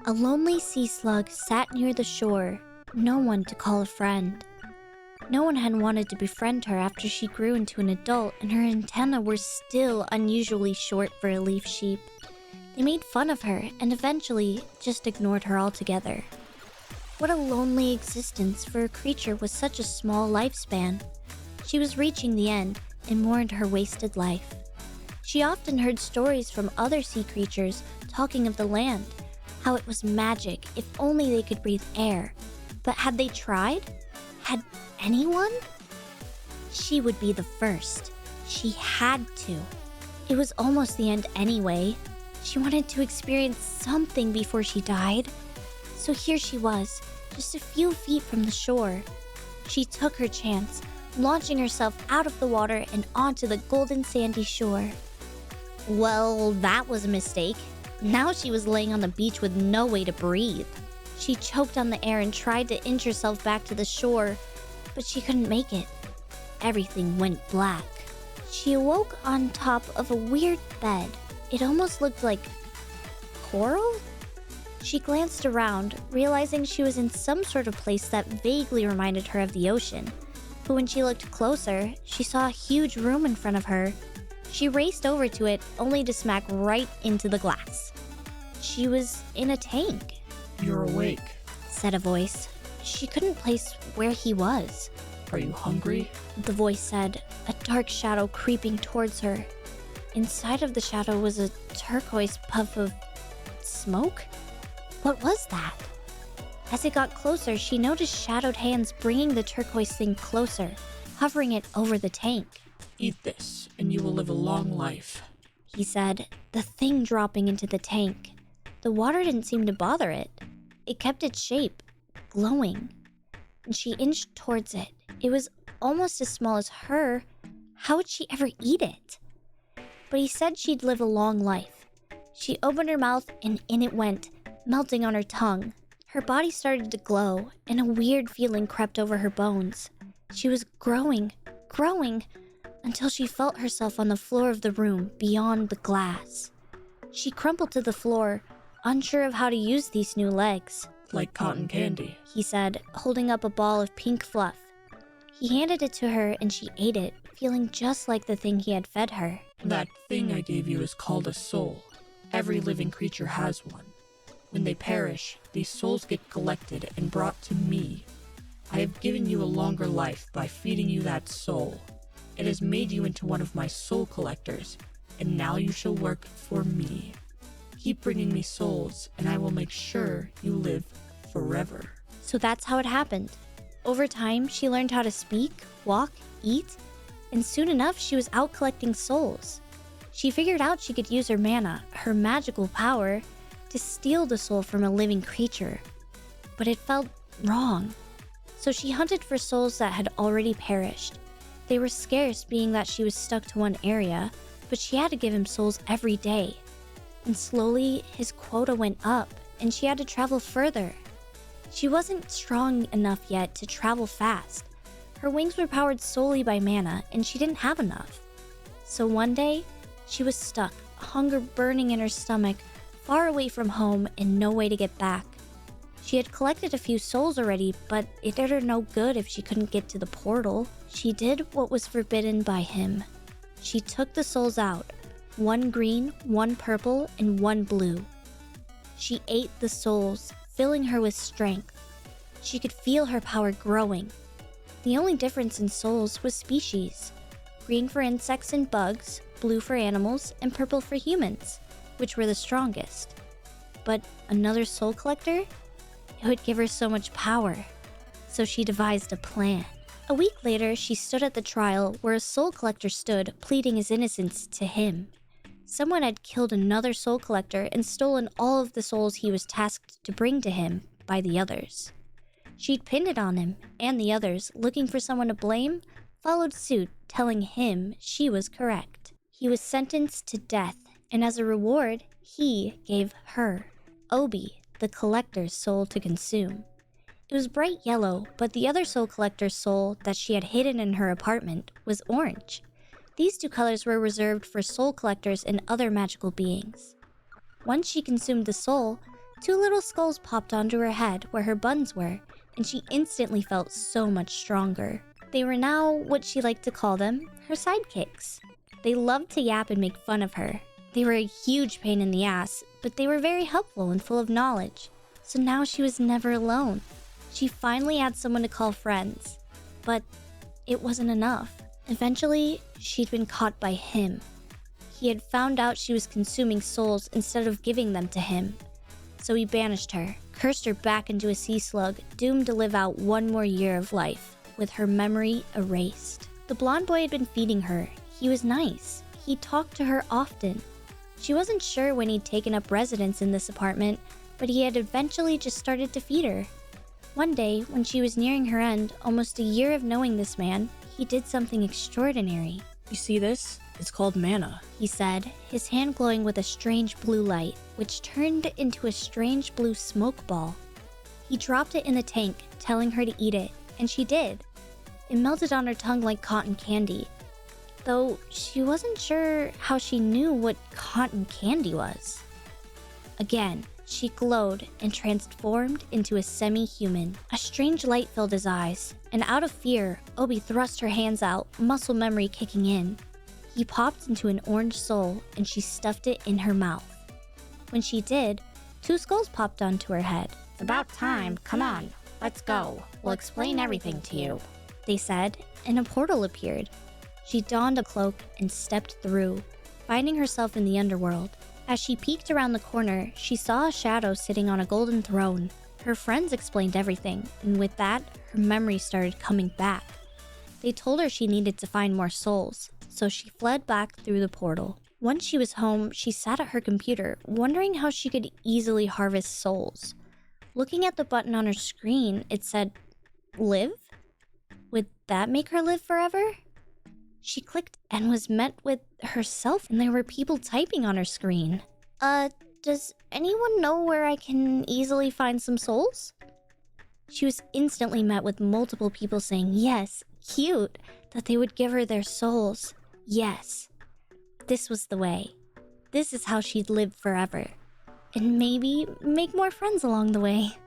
A lonely sea slug sat near the shore, no one to call a friend. No one had wanted to befriend her after she grew into an adult and her antennae were still unusually short for a leaf sheep. They made fun of her and eventually just ignored her altogether. What a lonely existence for a creature with such a small lifespan. She was reaching the end and mourned her wasted life. She often heard stories from other sea creatures talking of the land, how it was magic if only they could breathe air. But had they tried? Had anyone? She would be the first. She had to. It was almost the end anyway. She wanted to experience something before she died. So here she was, just a few feet from the shore. She took her chance, launching herself out of the water and onto the golden sandy shore. Well, that was a mistake. Now she was laying on the beach with no way to breathe. She choked on the air and tried to inch herself back to the shore, but she couldn't make it. Everything went black. She awoke on top of a weird bed. It almost looked like coral? She glanced around, realizing she was in some sort of place that vaguely reminded her of the ocean. But when she looked closer, she saw a huge room in front of her. She raced over to it, only to smack right into the glass. She was in a tank. "You're awake," said a voice. She couldn't place where he was. "Are you hungry?" The voice said, a dark shadow creeping towards her. Inside of the shadow was a turquoise puff of smoke? What was that? As it got closer, she noticed shadowed hands bringing the turquoise thing closer, hovering it over the tank. "Eat this, and you will live a long life," he said, the thing dropping into the tank. The water didn't seem to bother it. It kept its shape, glowing. And she inched towards it. It was almost as small as her. How would she ever eat it? But he said she'd live a long life. She opened her mouth and in it went, melting on her tongue. Her body started to glow, and a weird feeling crept over her bones. She was growing, until she felt herself on the floor of the room beyond the glass. She crumpled to the floor, unsure of how to use these new legs. "Like cotton candy," he said, holding up a ball of pink fluff. He handed it to her and she ate it, feeling just like the thing he had fed her. "That thing I gave you is called a soul. Every living creature has one. When they perish, these souls get collected and brought to me. I have given you a longer life by feeding you that soul. It has made you into one of my soul collectors, and now you shall work for me. Keep bringing me souls, and I will make sure you live forever." So that's how it happened. Over time, she learned how to speak, walk, eat, and soon enough, she was out collecting souls. She figured out she could use her mana, her magical power, to steal the soul from a living creature. But it felt wrong. So she hunted for souls that had already perished. They were scarce, being that she was stuck to one area, but she had to give him souls every day. And slowly, his quota went up, and she had to travel further. She wasn't strong enough yet to travel fast. Her wings were powered solely by mana, and she didn't have enough. So one day, she was stuck, hunger burning in her stomach, far away from home and no way to get back. She had collected a few souls already, but it did her no good if she couldn't get to the portal. She did what was forbidden by him. She took the souls out, one green, one purple, and one blue. She ate the souls, filling her with strength. She could feel her power growing. The only difference in souls was species. Green for insects and bugs, blue for animals, and purple for humans, which were the strongest. But another soul collector? It would give her so much power. So she devised a plan. A week later, she stood at the trial where a soul collector stood, pleading his innocence to him. Someone had killed another soul collector and stolen all of the souls he was tasked to bring to him by the others. She'd pinned it on him, and the others, looking for someone to blame, followed suit, telling him she was correct. He was sentenced to death, and as a reward, he gave her, Obi, the collector's soul to consume. It was bright yellow, but the other soul collector's soul that she had hidden in her apartment was orange. These two colors were reserved for soul collectors and other magical beings. Once she consumed the soul, 2 little skulls popped onto her head where her buns were, and she instantly felt so much stronger. They were now what she liked to call them, her sidekicks. They loved to yap and make fun of her. They were a huge pain in the ass, but they were very helpful and full of knowledge. So now she was never alone. She finally had someone to call friends. But it wasn't enough. Eventually, she'd been caught by him. He had found out she was consuming souls instead of giving them to him. So he banished her, cursed her back into a sea slug, doomed to live out 1 more year of life, with her memory erased. The blonde boy had been feeding her. He was nice. He talked to her often. She wasn't sure when he'd taken up residence in this apartment, but he had eventually just started to feed her. One day, when she was nearing her end, almost a year of knowing this man, he did something extraordinary. You see this? It's called mana, He said, his hand glowing with a strange blue light, which turned into a strange blue smoke ball. He dropped it in the tank, telling her to eat it, and she did. It melted on her tongue like cotton candy, though she wasn't sure how she knew what cotton candy was. Again, she glowed and transformed into a semi-human. A strange light filled his eyes, and out of fear, Obi thrust her hands out, muscle memory kicking in. He popped into an orange soul, and she stuffed it in her mouth. When she did, 2 skulls popped onto her head. It's about time. Come on. Let's go. We'll explain everything to you. They said, and a portal appeared. She donned a cloak and stepped through, finding herself in the underworld. As she peeked around the corner, she saw a shadow sitting on a golden throne. Her friends explained everything, and with that, her memory started coming back. They told her she needed to find more souls, so she fled back through the portal. Once she was home, she sat at her computer, wondering how she could easily harvest souls. Looking at the button on her screen, it said, "Live?" Would that make her live forever? She clicked and was met with herself, and there were people typing on her screen. Does anyone know where I can easily find some souls? She was instantly met with multiple people saying, yes, cute, that they would give her their souls. Yes. This was the way. This is how she'd live forever. And maybe make more friends along the way.